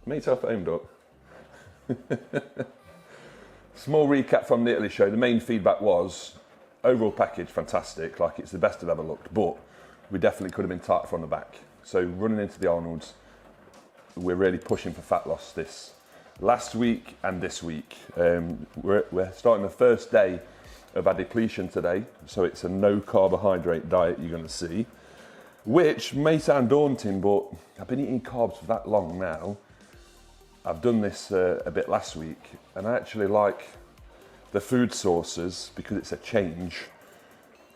Make yourself at home, Doc. Small recap from the Italy show. The main feedback was, overall package, fantastic. Like, it's the best I've ever looked, but we definitely could have been tighter from the back. So running into the Arnolds, we're really pushing for fat loss this last week and this week. We're starting the first day of our depletion today. So it's a no carbohydrate diet you're gonna see, which may sound daunting, but I've been eating carbs for that long now. I've done this a bit last week, and I actually like the food sources because it's a change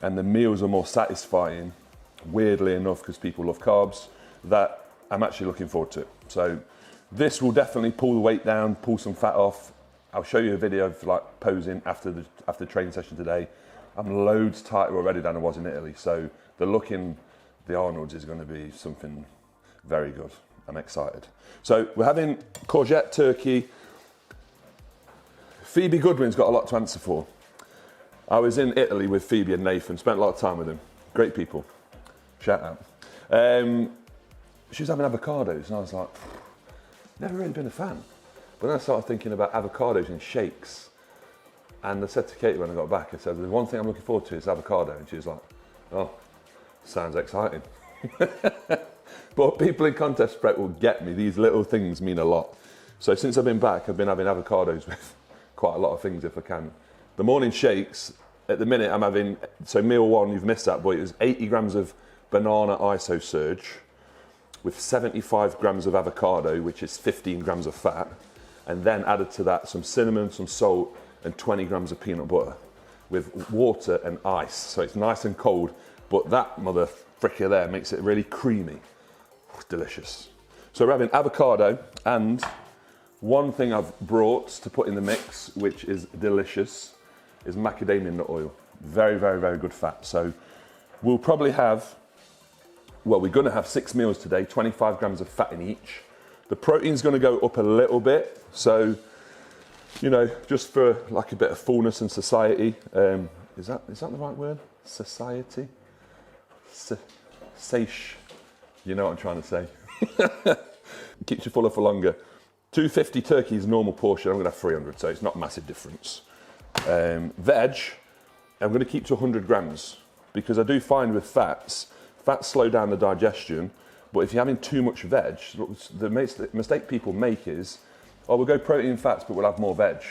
and the meals are more satisfying, weirdly enough, because people love carbs, that I'm actually looking forward to it. So this will definitely pull the weight down, pull some fat off. I'll show you a video of like posing after the training session today. I'm loads tighter already than I was in Italy, so the look in the Arnold's is going to be something very good. I'm excited. So we're having courgette turkey. Phoebe Goodwin's got a lot to answer for. I was in Italy with Phoebe and Nathan, spent a lot of time with them. Great people. Shout out. She was having avocados, and I was like, never really been a fan. But then I started thinking about avocados in shakes. And I said to Katie when I got back, I said, the one thing I'm looking forward to is avocado. And she was like, oh, sounds exciting. But people in contest prep will get me. These little things mean a lot. So since I've been back, I've been having avocados with quite a lot of things if I can. The morning shakes, at the minute I'm having, so meal one, you've missed that, but it was 80 grams of banana iso surge with 75 grams of avocado, which is 15 grams of fat. And then added to that some cinnamon, some salt, and 20 grams of peanut butter with water and ice. So it's nice and cold, but that mother fricker there makes it really creamy. Delicious. So we're having avocado, and one thing I've brought to put in the mix, which is delicious, is macadamia nut oil. Very, very, very good fat. So we'll probably have, well, we're going to have 6 meals today, 25 grams of fat in each. The protein's going to go up a little bit. So, you know, just for like a bit of fullness and satiety. Is that the right word? Satiety? Satiety. You know what I'm trying to say. Keeps you fuller for longer. 250 turkey is normal portion. I'm going to have 300, so it's not a massive difference. Veg, I'm going to keep to 100 grams because I do find with fats slow down the digestion. But if you're having too much veg, the mistake people make is, oh, we'll go protein and fats, but we'll have more veg.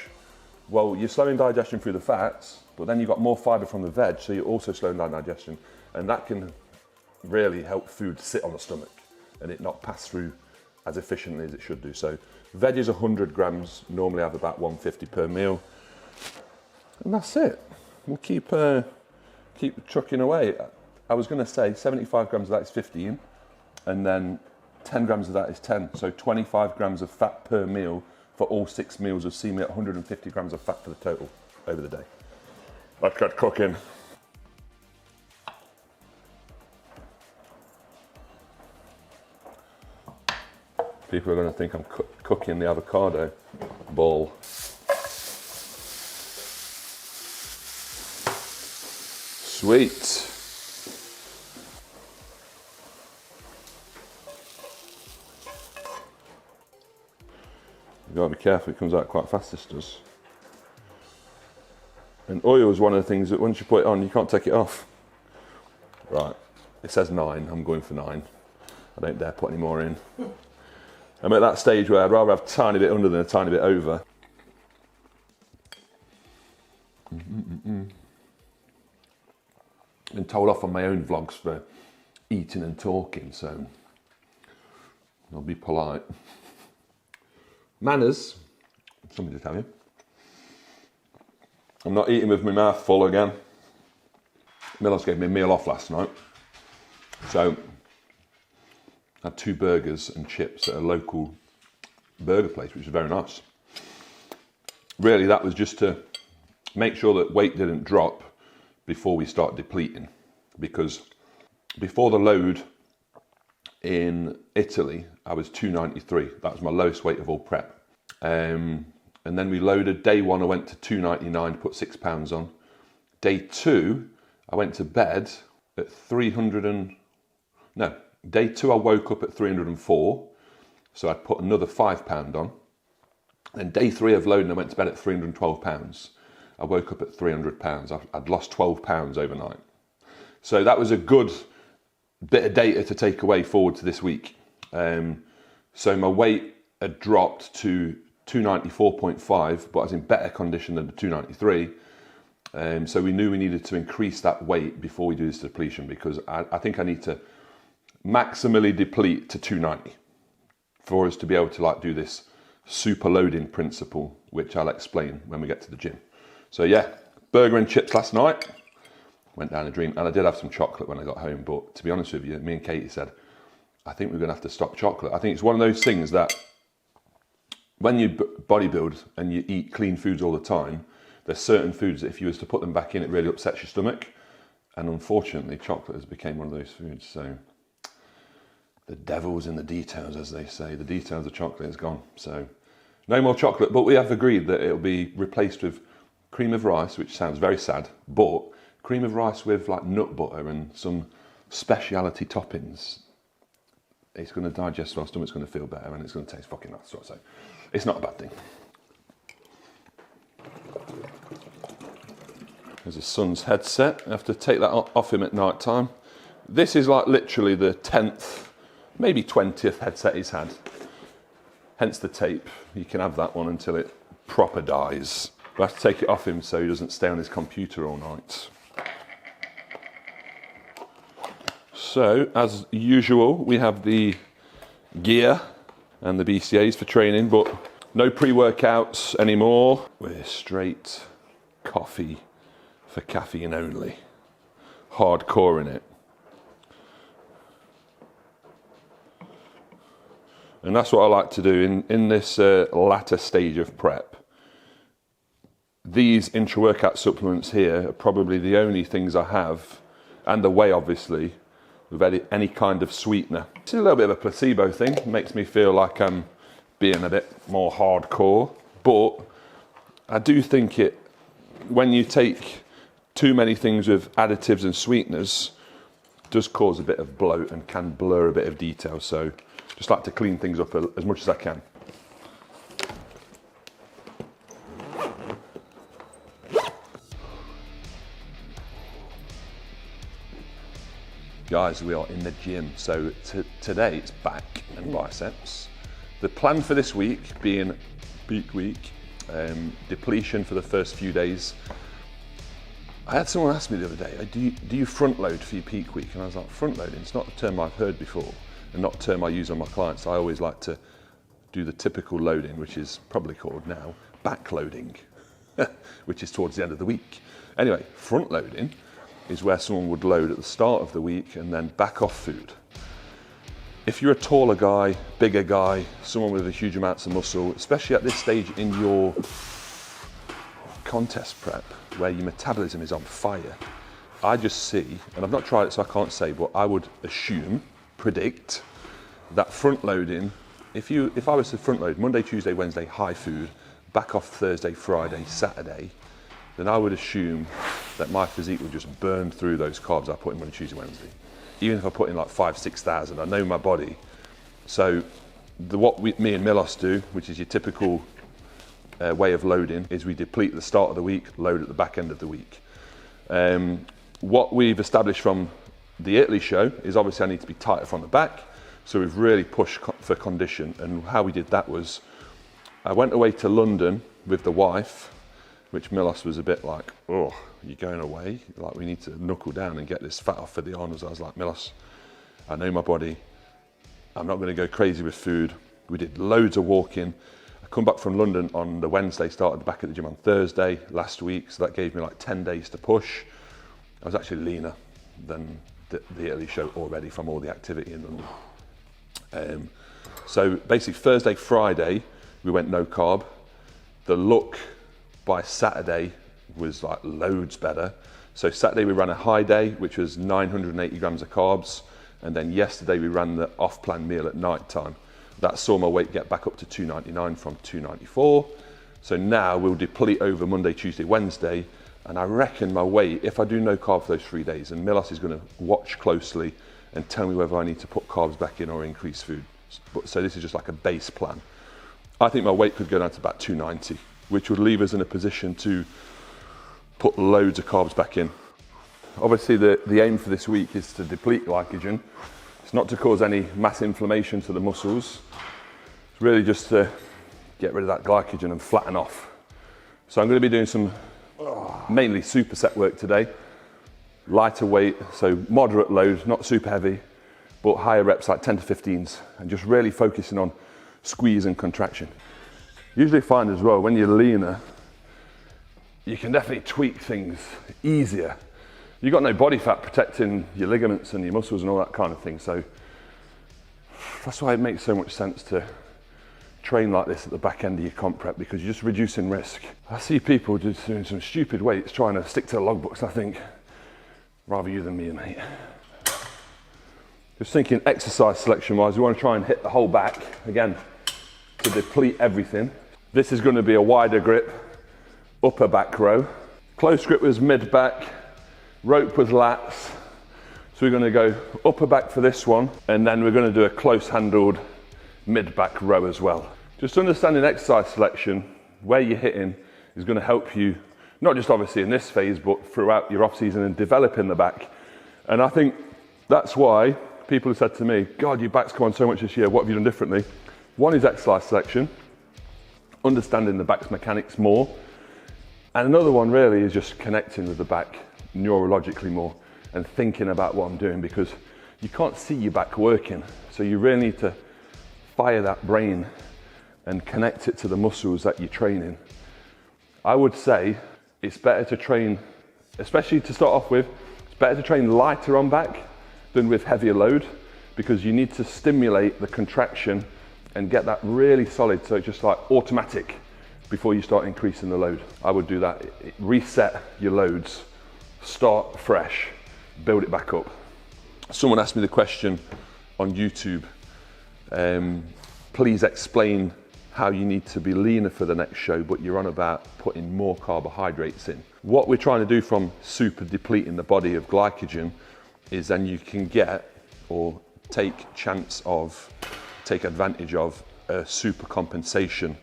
Well, you're slowing digestion through the fats, but then you've got more fibre from the veg, so you're also slowing down digestion. And that can really help food sit on the stomach and it not pass through as efficiently as it should do. So veg is 100 grams, normally I have about 150 per meal. And that's it. We'll keep chucking away. I was going to say 75 grams of that is 15, and then 10 grams of that is 10. So 25 grams of fat per meal for all 6 meals will see me at 150 grams of fat for the total over the day. Let's get cooking. People are going to think I'm cooking the avocado ball. Sweet. You've got to be careful, it comes out quite fast, this does. And oil is one of the things that once you put it on, you can't take it off. Right, it says 9, I'm going for 9. I don't dare put any more in. I'm at that stage where I'd rather have a tiny bit under than a tiny bit over. Been told off on my own vlogs for eating and talking, so I'll be polite. Manners, something to tell you. I'm not eating with my mouth full again. Milos gave me a meal off last night, so I had 2 burgers and chips at a local burger place, which is very nice. Really, that was just to make sure that weight didn't drop before we start depleting, because before the load in Italy, I was 293. That was my lowest weight of all prep. And then we loaded. Day 1, I went to 299, put 6 pounds on. Day 2, I went to bed at 300 and... No, day 2 I woke up at 304. So I'd put another £5 on. Then day 3 of loading, I went to bed at £312. I woke up at £300. I'd lost £12 overnight. So that was a good bit of data to take away forward to this week. So my weight had dropped to 294.5, but I was in better condition than the 293. So we knew we needed to increase that weight before we do this depletion, because I think I need to maximally deplete to 290 for us to be able to like do this super loading principle, which I'll explain when we get to the gym. So yeah, burger and chips last night. Went down a dream, and I did have some chocolate when I got home, but to be honest with you, me and Katie said, I think we're going to have to stop chocolate. I think it's one of those things that when you bodybuild and you eat clean foods all the time, there's certain foods that if you was to put them back in, it really upsets your stomach. And unfortunately, chocolate has become one of those foods. So the devil's in the details, as they say. The details of chocolate is gone. So no more chocolate, but we have agreed that it'll be replaced with cream of rice, which sounds very sad, but cream of rice with like nut butter and some speciality toppings. It's going to digest well, stomach's going to feel better, and it's going to taste fucking nice. So it's not a bad thing. There's his son's headset. I have to take that off him at night time. This is like literally the 10th, maybe 20th headset he's had. Hence the tape. You can have that one until it proper dies. But I have to take it off him so he doesn't stay on his computer all night. So, as usual, we have the gear and the BCAs for training, but no pre-workouts anymore. We're straight coffee for caffeine only. Hardcore in it. And that's what I like to do in this latter stage of prep. These intra-workout supplements here are probably the only things I have, and the whey obviously, with any kind of sweetener. It's a little bit of a placebo thing. It makes me feel like I'm being a bit more hardcore, but I do think when you take too many things with additives and sweeteners, does cause a bit of bloat and can blur a bit of detail. So just like to clean things up as much as I can. Guys, we are in the gym. So today it's back and biceps. The plan for this week being peak week, depletion for the first few days. I had someone ask me the other day, do you front load for your peak week? And I was like, front loading, it's not a term I've heard before and not a term I use on my clients. I always like to do the typical loading, which is probably called now back loading, which is towards the end of the week. Anyway, front loading is where someone would load at the start of the week and then back off food. If you're a taller guy, bigger guy, someone with a huge amounts of muscle, especially at this stage in your contest prep, where your metabolism is on fire, I just see, and I've not tried it so I can't say, but I would predict that front loading, if I was to front load Monday, Tuesday, Wednesday, high food, back off Thursday, Friday, Saturday, then I would assume that my physique would just burn through those carbs I put in Monday, Tuesday, Wednesday. Even if I put in like 5,000-6,000, I know my body. So me and Milos do, which is your typical way of loading, is we deplete at the start of the week, load at the back end of the week. What we've established from the Italy show is obviously I need to be tighter from the back. So we've really pushed for condition. And how we did that was, I went away to London with the wife, which Milos was a bit like, oh, you're going away? Like, we need to knuckle down and get this fat off for the Arnolds. I was like, Milos, I know my body. I'm not going to go crazy with food. We did loads of walking. I come back from London on the Wednesday, started back at the gym on Thursday last week. So that gave me like 10 days to push. I was actually leaner than the Italy show already from all the activity in London. So basically Thursday, Friday, we went no carb. The look by Saturday was like loads better. So Saturday we ran a high day, which was 980 grams of carbs. And then yesterday we ran the off-plan meal at night time. That saw my weight get back up to 299 from 294. So now we'll deplete over Monday, Tuesday, Wednesday. And I reckon my weight, if I do no carb for those 3 days, and Milos is going to watch closely and tell me whether I need to put carbs back in or increase food. So this is just like a base plan. I think my weight could go down to about 290, which would leave us in a position to put loads of carbs back in. Obviously the aim for this week is to deplete glycogen. It's not to cause any mass inflammation to the muscles. It's really just to get rid of that glycogen and flatten off. So I'm going to be doing some mainly superset work today. Lighter weight, so moderate load, not super heavy, but higher reps like 10 to 15s, and just really focusing on squeeze and contraction. Usually find as well, when you're leaner, you can definitely tweak things easier. You've got no body fat protecting your ligaments and your muscles and all that kind of thing, so that's why it makes so much sense to train like this at the back end of your comp prep, because you're just reducing risk. I see people just doing some stupid weights trying to stick to the logbooks. I think, rather you than me, mate. Just thinking exercise selection wise, we want to try and hit the whole back again to deplete everything. This is going to be a wider grip, upper back row. Close grip was mid back, rope was lats. So we're going to go upper back for this one, and then we're going to do a close handled mid back row as well. Just understanding exercise selection, where you're hitting, is going to help you, not just obviously in this phase, but throughout your off season and developing the back. And I think that's why people have said to me, God, your back's come on so much this year, what have you done differently? One is exercise selection, understanding the back's mechanics more. And another one really is just connecting with the back neurologically more and thinking about what I'm doing, because you can't see your back working. So you really need to fire that brain and connect it to the muscles that you're training. I would say it's better to train, especially to start off with, it's better to train lighter on back than with heavier load, because you need to stimulate the contraction and get that really solid, so it's just like automatic before you start increasing the load. I would do that. Reset your loads, start fresh, build it back up. Someone asked me the question on YouTube, please explain how you need to be leaner for the next show, but you're on about putting more carbohydrates in. What we're trying to do from super depleting the body of glycogen is then you can get or take advantage of a super compensation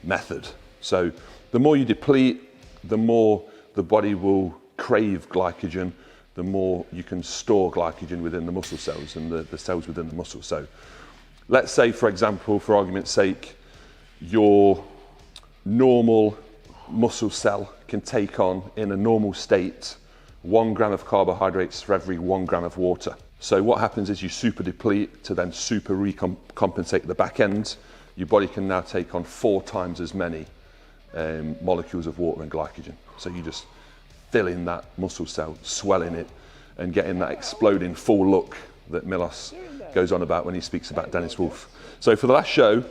method. So the more you deplete, the more the body will crave glycogen, the more you can store glycogen within the muscle cells and the cells within the muscle. So let's say, for example, for argument's sake, your normal muscle cell can take on, in a normal state, 1 gram of carbohydrates for every 1 gram of water. So what happens is you super deplete to then super recompensate the back end. Your body can now take on 4 times as many molecules of water and glycogen. So you just fill in that muscle cell, swelling it, and getting that exploding full look that Milos goes on about when he speaks about Dennis Wolf. So for the last show,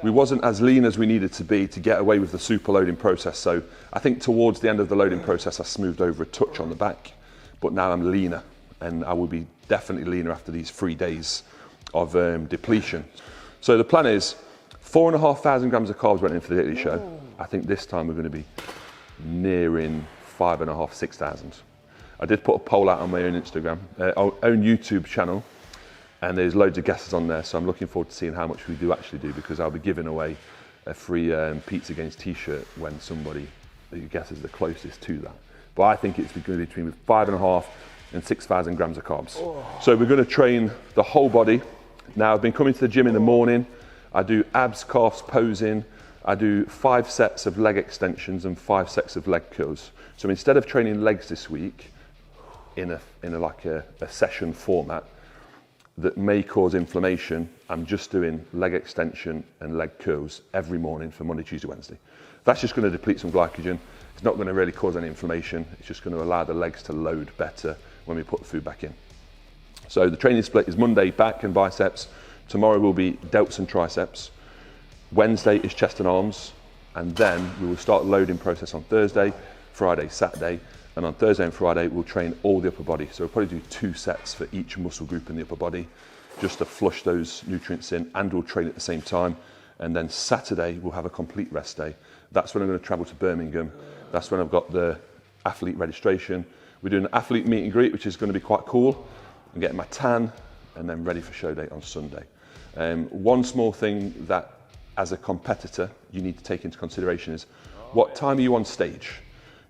we wasn't as lean as we needed to be to get away with the super loading process. So I think towards the end of the loading process, I smoothed over a touch on the back, but now I'm leaner, and I will be definitely leaner after these 3 days of depletion. So the plan is 4,500 grams of carbs went in for the daily show. I think this time we're going to be nearing 5,500, 6,000. I did put a poll out on my own Instagram, own YouTube channel, and there's loads of guesses on there, so I'm looking forward to seeing how much we do actually do, because I'll be giving away a free Pizza Gains t-shirt when somebody guesses the closest to that. But I think it's going to be between 5,500 and 6,000 grams of carbs. So we're going to train the whole body. Now, I've been coming to the gym in the morning. I do abs, calves, posing. I do 5 sets of leg extensions and 5 sets of leg curls. So instead of training legs this week in a session format that may cause inflammation, I'm just doing leg extension and leg curls every morning for Monday, Tuesday, Wednesday. That's just going to deplete some glycogen. It's not going to really cause any inflammation. It's just going to allow the legs to load better when we put the food back in. So the training split is Monday, back and biceps. Tomorrow will be delts and triceps. Wednesday is chest and arms. And then we will start the loading process on Thursday, Friday, Saturday. And on Thursday and Friday, we'll train all the upper body. So we'll probably do 2 sets for each muscle group in the upper body, just to flush those nutrients in, and we'll train at the same time. And then Saturday, we'll have a complete rest day. That's when I'm going to travel to Birmingham. That's when I've got the athlete registration. We're doing an athlete meet and greet, which is going to be quite cool. I'm getting my tan, and then ready for show day on Sunday. One small thing that as a competitor you need to take into consideration is what time are you on stage?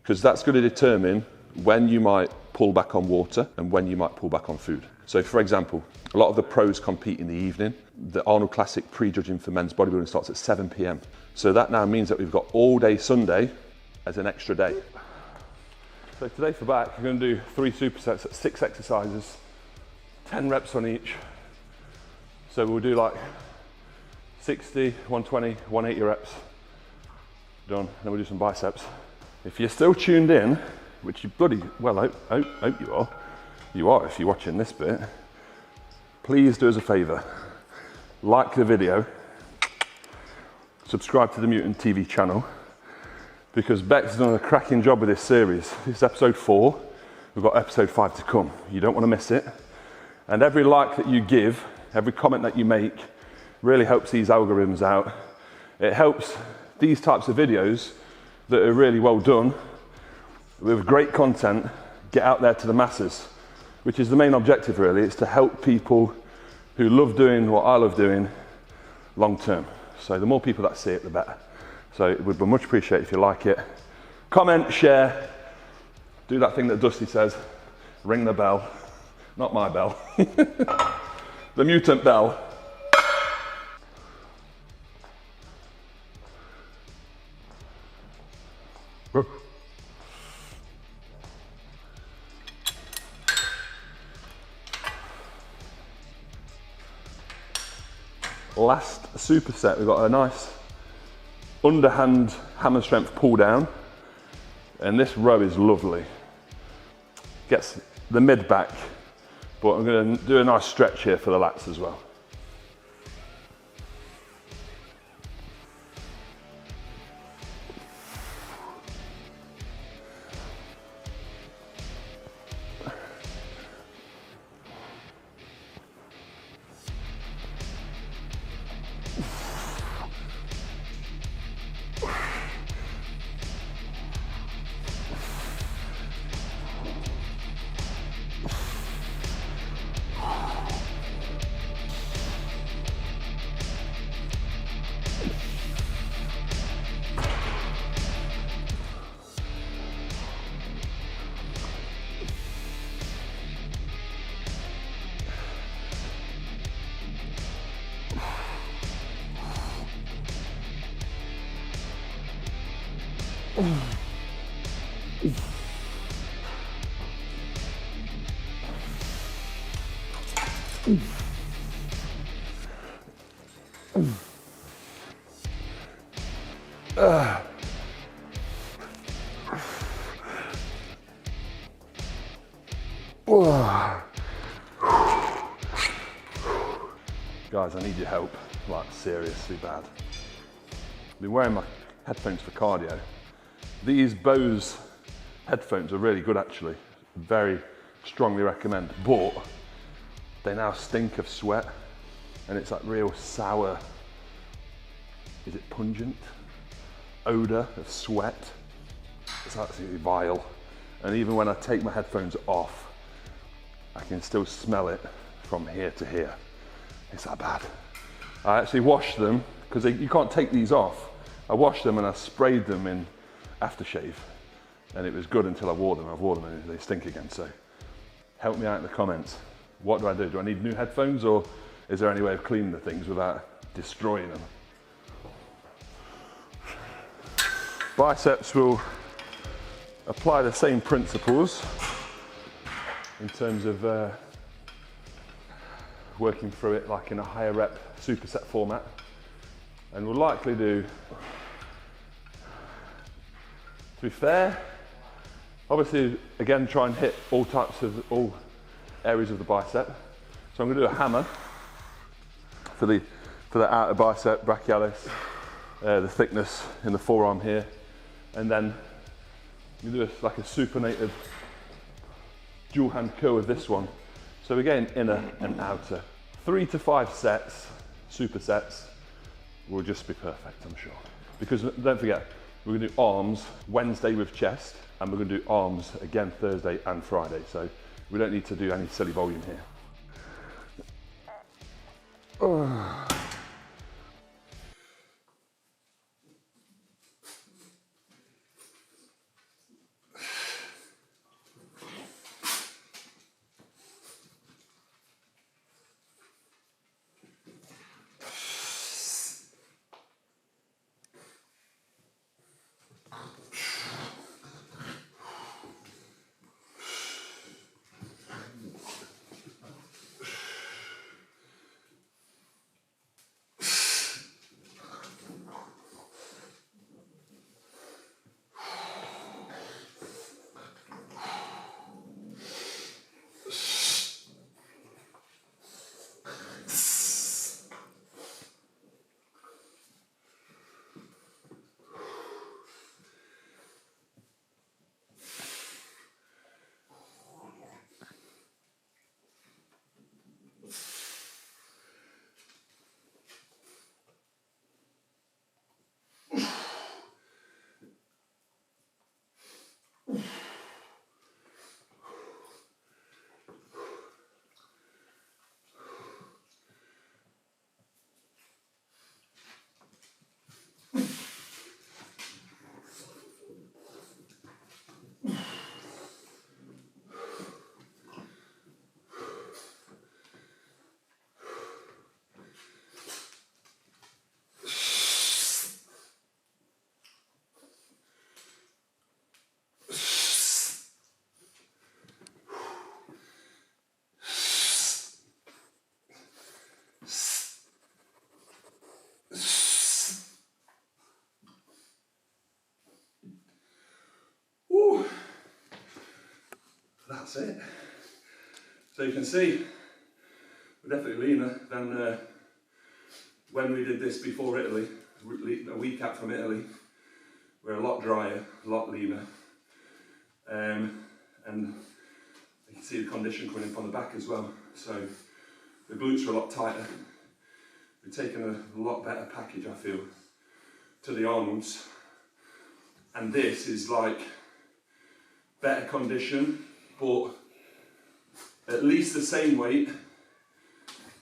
Because that's going to determine when you might pull back on water and when you might pull back on food. So for example, a lot of the pros compete in the evening. The Arnold Classic pre-judging for men's bodybuilding starts at 7 p.m. So that now means that we've got all day Sunday as an extra day. So today for back, we're going to do 3 supersets at 6 exercises, 10 reps on each. So we'll do like 60, 120, 180 reps. Done. Then we'll do some biceps. If you're still tuned in, which you bloody well hope you are if you're watching this bit, please do us a favour. Like the video, subscribe to the Mutant TV channel, because Beck's done a cracking job with this series. This is episode 4, we've got episode 5 to come. You don't want to miss it. And every like that you give, every comment that you make, really helps these algorithms out. It helps these types of videos that are really well done, with great content, get out there to the masses, which is the main objective really. It's to help people who love doing what I love doing long term. So the more people that see it, the better. So it would be much appreciated if you like it. Comment, share, do that thing that Dusty says, ring the bell. Not my bell. The mutant bell. Last superset, we've got a nice underhand hammer strength pull down, and this row is lovely. Gets the mid back, but I'm going to do a nice stretch here for the lats as well. Guys, I need your help, like seriously bad. I've been wearing my headphones for cardio. These Bose headphones are really good actually, very strongly recommend, but they now stink of sweat, and it's like real sour, is it pungent? Odour of sweat. It's absolutely vile. And even when I take my headphones off, I can still smell it from here to here. It's that bad. I actually washed them, because you can't take these off. I washed them and I sprayed them in aftershave, and it was good until I wore them. I've worn them and they stink again, so help me out in the comments. What do I do? Do I need new headphones, or is there any way of cleaning the things without destroying them? Biceps will apply the same principles in terms of working through it like in a higher rep superset format, and we'll likely do, to be fair, obviously again try and hit all areas of the bicep. So I'm going to do a hammer for the outer bicep brachialis, the thickness in the forearm here, and then you do like a supinated dual hand curl with this one. So we're getting inner and outer. 3 to 5 sets, supersets, will just be perfect, I'm sure. Because don't forget, we're going to do arms Wednesday with chest, and we're going to do arms again Thursday and Friday. So we don't need to do any silly volume here. Woo. That's it. So you can see we're definitely leaner than when we did this before Italy, a week out from Italy. We're a lot drier, a lot leaner, and you can see the condition coming in from the back as well. So the glutes are a lot tighter. We've taken a lot better package, I feel, to the Arnolds, and this is like better condition, but at least the same weight,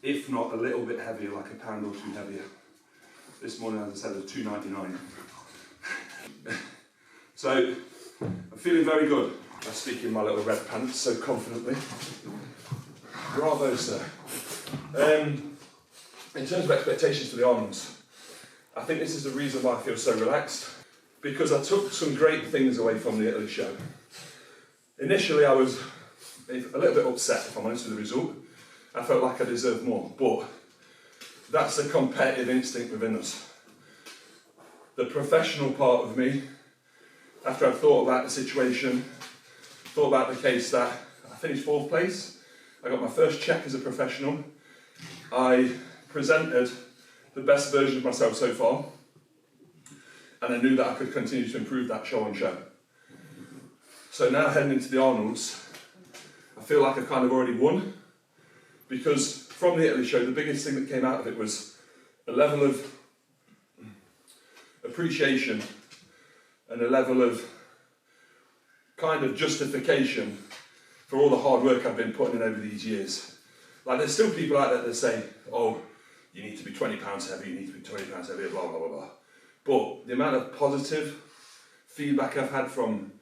if not a little bit heavier, like a pound or two heavier. This morning, as I said, it was 299. So I'm feeling very good. I speak in my little red pants so confidently. Bravo, sir. In terms of expectations for the Arnolds, I think this is the reason why I feel so relaxed, because I took some great things away from the Italy show. Initially, I was a little bit upset, if I'm honest, with the result. I felt like I deserved more, but that's the competitive instinct within us. The professional part of me, after I've thought about the situation, thought about the case that I finished 4th place, I got my first check as a professional, I presented the best version of myself so far, and I knew that I could continue to improve that show on show. So now heading into the Arnolds, I feel like I've kind of already won, because from the Italy show, the biggest thing that came out of it was a level of appreciation and a level of kind of justification for all the hard work I've been putting in over these years. Like, there's still people out there that say, oh, you need to be 20 pounds heavy, you need to be 20 pounds heavier, blah, blah, blah, blah. But the amount of positive feedback I've had from,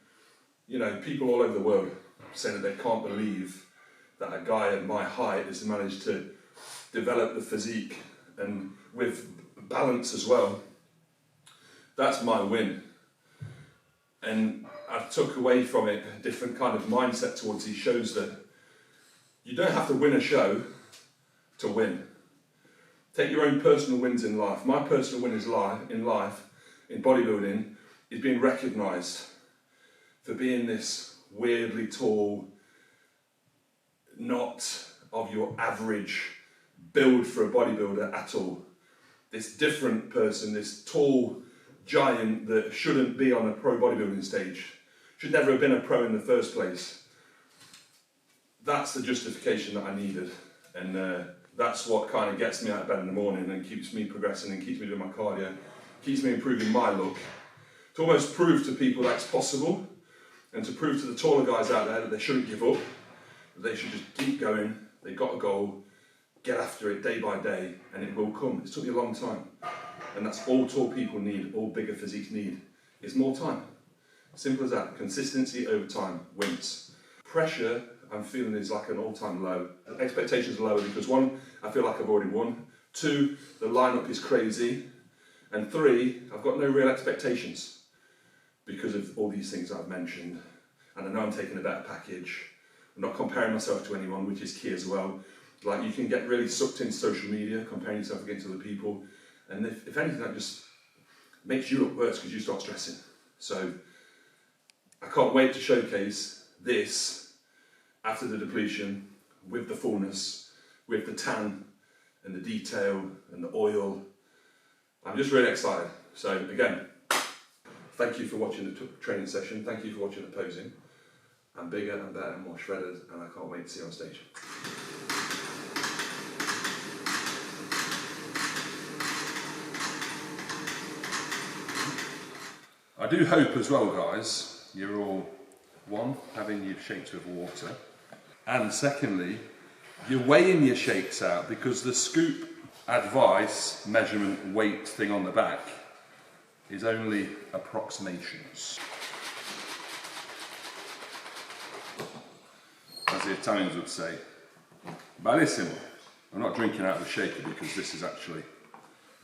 you know, people all over the world saying that they can't believe that a guy at my height has managed to develop the physique and with balance as well, that's my win. And I took away from it a different kind of mindset towards these shows, that you don't have to win a show to win. Take your own personal wins in life. My personal win in life, in bodybuilding, is being recognised for being this weirdly tall, not of your average build for a bodybuilder at all. This different person, this tall giant that shouldn't be on a pro bodybuilding stage, should never have been a pro in the first place. That's the justification that I needed, and that's what kind of gets me out of bed in the morning and keeps me progressing and keeps me doing my cardio, keeps me improving my look, to almost prove to people that it's possible, and to prove to the taller guys out there that they shouldn't give up, that they should just keep going. They've got a goal, get after it day by day, and it will come. It's took me a long time. And that's all tall people need, all bigger physiques need, is more time. Simple as that. Consistency over time wins. Pressure, I'm feeling, is like an all-time low. Expectations are lower because 1, I feel like I've already won. 2, the lineup is crazy. And 3, I've got no real expectations because of all these things that I've mentioned. And I know I'm taking a better package. I'm not comparing myself to anyone, which is key as well. Like, you can get really sucked into social media, comparing yourself against other people. And if anything, that just makes you look worse because you start stressing. So I can't wait to showcase this after the depletion, with the fullness, with the tan and the detail and the oil. I'm just really excited. So again, thank you for watching the training session. Thank you for watching the posing. I'm bigger and better and more shredded, and I can't wait to see you on stage. I do hope as well, guys, you're all, 1, having your shakes with water, and secondly, you're weighing your shakes out, because the scoop advice, measurement, weight thing on the back is only approximations. As the Italians would say, bellissimo. I'm not drinking out of a shaker because this is actually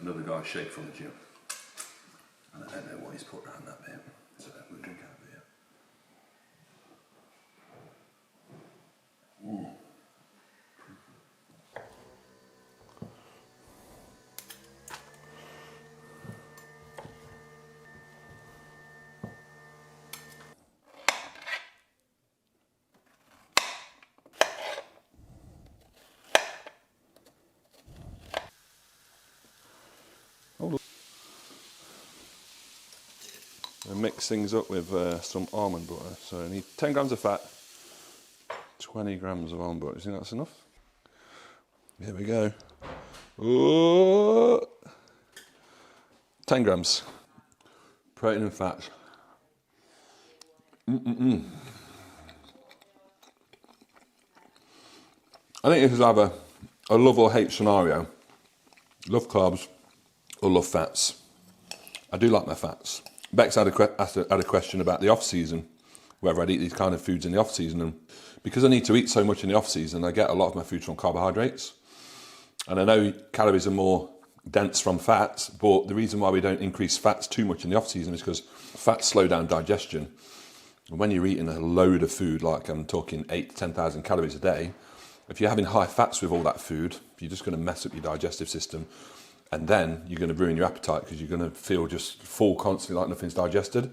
another guy's shake from the gym. And I don't know what he's put around that bit, so we'll drink out of here. And mix things up with some almond butter. So I need 10 grams of fat, 20 grams of almond butter. Do you think that's enough? Here we go. Ooh. 10 grams. Protein and fat. I think this is either a love or hate scenario. Love carbs or love fats. I do like my fats. Bex had a question about the off-season, whether I'd eat these kind of foods in the off-season, and because I need to eat so much in the off-season, I get a lot of my food from carbohydrates. And I know calories are more dense from fats, but the reason why we don't increase fats too much in the off-season is because fats slow down digestion. And when you're eating a load of food, like I'm talking 8,000 to 10,000 calories a day, if you're having high fats with all that food, you're just going to mess up your digestive system. And then you're going to ruin your appetite because you're going to feel just full constantly, like nothing's digested.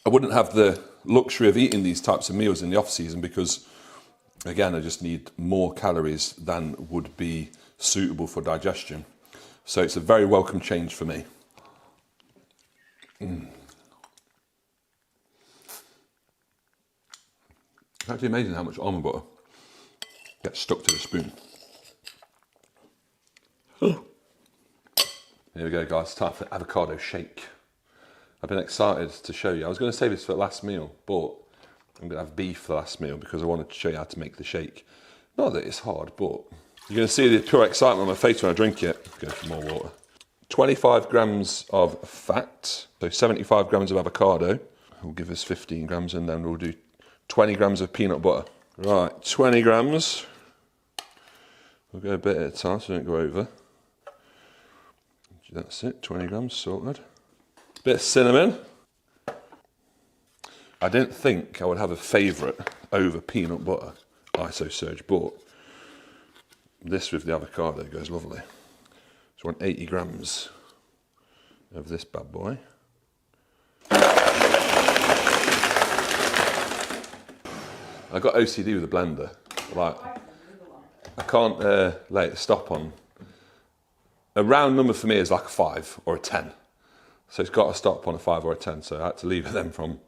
I wouldn't have the luxury of eating these types of meals in the off season because, again, I just need more calories than would be suitable for digestion. So it's a very welcome change for me. It's actually amazing how much almond butter gets stuck to the spoon. Here we go, guys, time for avocado shake. I've been excited to show you. I was going to save this for the last meal, but I'm going to have beef for the last meal because I wanted to show you how to make the shake. Not that it's hard, but you're going to see the pure excitement on my face when I drink it. Go for more water. 25 grams of fat, so 75 grams of avocado. Will give us 15 grams, and then we'll do 20 grams of peanut butter. Right, 20 grams. We'll go a bit at a time so we don't go over. That's it, 20 grams sorted. Bit of cinnamon. I didn't think I would have a favourite over peanut butter, ISO Surge, but this with the avocado goes lovely. So I want 80 grams of this bad boy. I got OCD with the blender. Like, I can't let it stop on. A round number for me is like a 5 or a 10. So it's got to stop on a 5 or a 10. So I had to leave it then from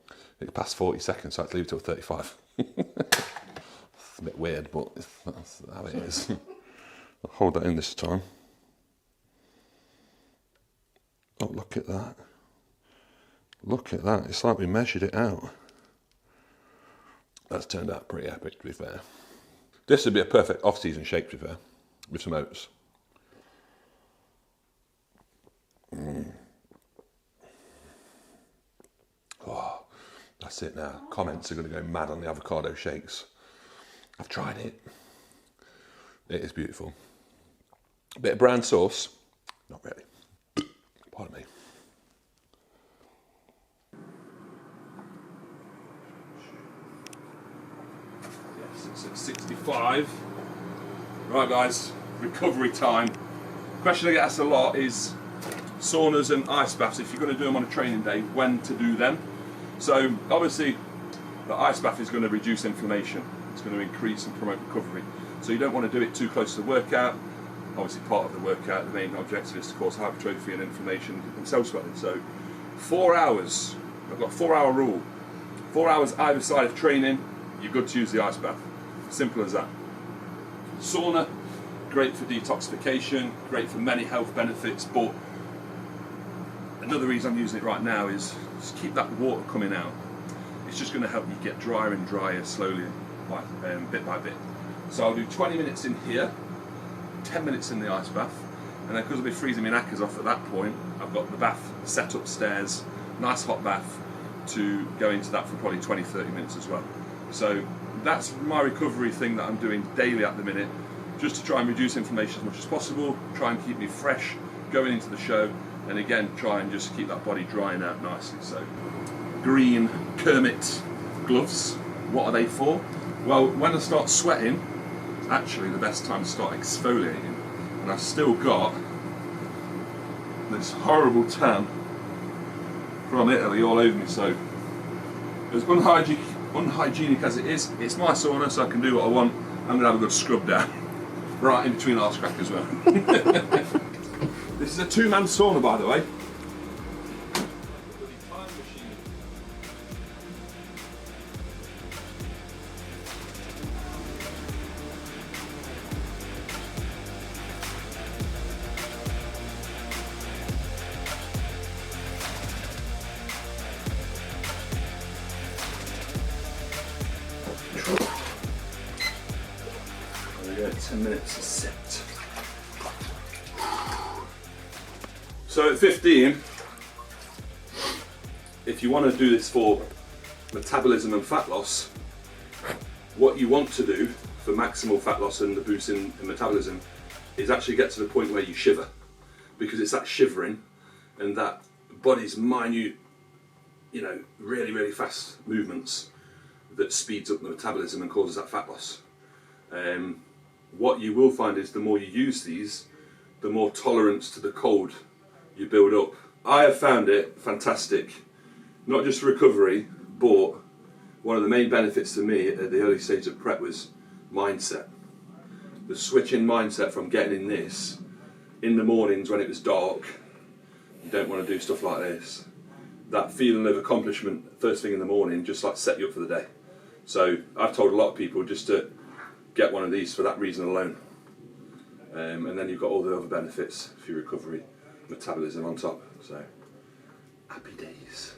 past 40 seconds, so I had to leave it till 35. It's a bit weird, but that's how it is. I'll hold that in this time. Oh, look at that. Look at that. It's like we measured it out. That's turned out pretty epic, to be fair. This would be a perfect off-season shake, to be fair. with some oats. Oh, that's it now. Comments are going to go mad on the avocado shakes. I've tried it. It is beautiful. A bit of brown sauce. Not really. Pardon me. Yes, it's at 65. Right, guys, recovery time. Question I get asked a lot is saunas and ice baths. If you're going to do them on a training day, when to do them? So obviously, the ice bath is going to reduce inflammation. It's going to increase and promote recovery. So you don't want to do it too close to the workout. Obviously, part of the workout, the main objective is to cause hypertrophy and inflammation and cell swelling. So 4 hours, I've got a 4-hour rule. 4 hours either side of training, you're good to use the ice bath. Simple as that. Sauna, great for detoxification, great for many health benefits, but another reason I'm using it right now is just keep that water coming out. It's just going to help you get drier and drier slowly, bit by bit. So I'll do 20 minutes in here, 10 minutes in the ice bath, and then because I'll be freezing my knackers off at that point, I've got the bath set upstairs, nice hot bath to go into that for probably 20-30 minutes as well. So that's my recovery thing that I'm doing daily at the minute, just to try and reduce inflammation as much as possible, try and keep me fresh going into the show, and again try and just keep that body drying out nicely. So green Kermit gloves, what are they for? Well, when I start sweating, actually the best time to start exfoliating, and I've still got this horrible tan from Italy all over me. So as unhygienic as it is, it's my sauna, so I can do what I want. I'm going to have a good scrub down right in between arse crack as well. This is a 2-man sauna, by the way. There we go, 10 minutes is set. So at 15, if you want to do this for metabolism and fat loss, what you want to do for maximal fat loss and the boost in metabolism is actually get to the point where you shiver, because it's that shivering and that body's minute, really, really fast movements that speeds up the metabolism and causes that fat loss. What you will find is the more you use these, the more tolerance to the cold you build up. I have found it fantastic, not just for recovery, but one of the main benefits to me at the early stage of prep was mindset. The switch in mindset from getting in this, in the mornings when it was dark, you don't want to do stuff like this. That feeling of accomplishment first thing in the morning just like set you up for the day. So I've told a lot of people just to get one of these for that reason alone. And then you've got all the other benefits for your recovery, metabolism on top. So happy days.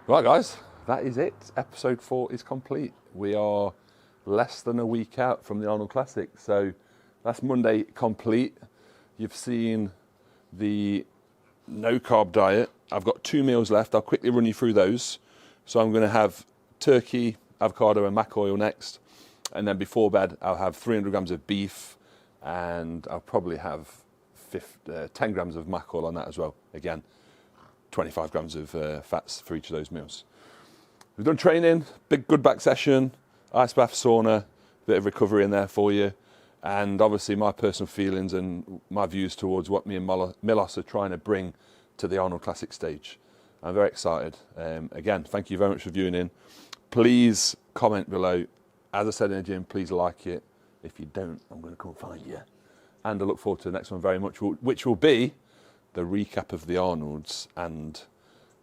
Right guys, that is it. Episode 4 is complete. We are less than a week out from the Arnold Classic, so that's Monday complete. You've seen the no carb diet. I've got 2 meals left. I'll quickly run you through those. So I'm going to have turkey, avocado and mac oil next, and then before bed I'll have 300 grams of beef, and I'll probably have 10 grams of mac oil on that as well. Again, 25 grams of fats for each of those meals. We've done training, big good back session, ice bath, sauna, bit of recovery in there for you, and obviously my personal feelings and my views towards what me and Milos are trying to bring to the Arnold Classic stage. I'm very excited. Again, thank you very much for viewing in. Please comment below. As I said in the gym, please like it. If you don't, I'm going to come find you. And I look forward to the next one very much, which will be the recap of the Arnolds and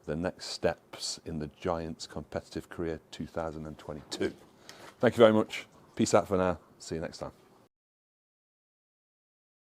the next steps in the Giants competitive career 2022. Thank you very much. Peace out for now. See you next time.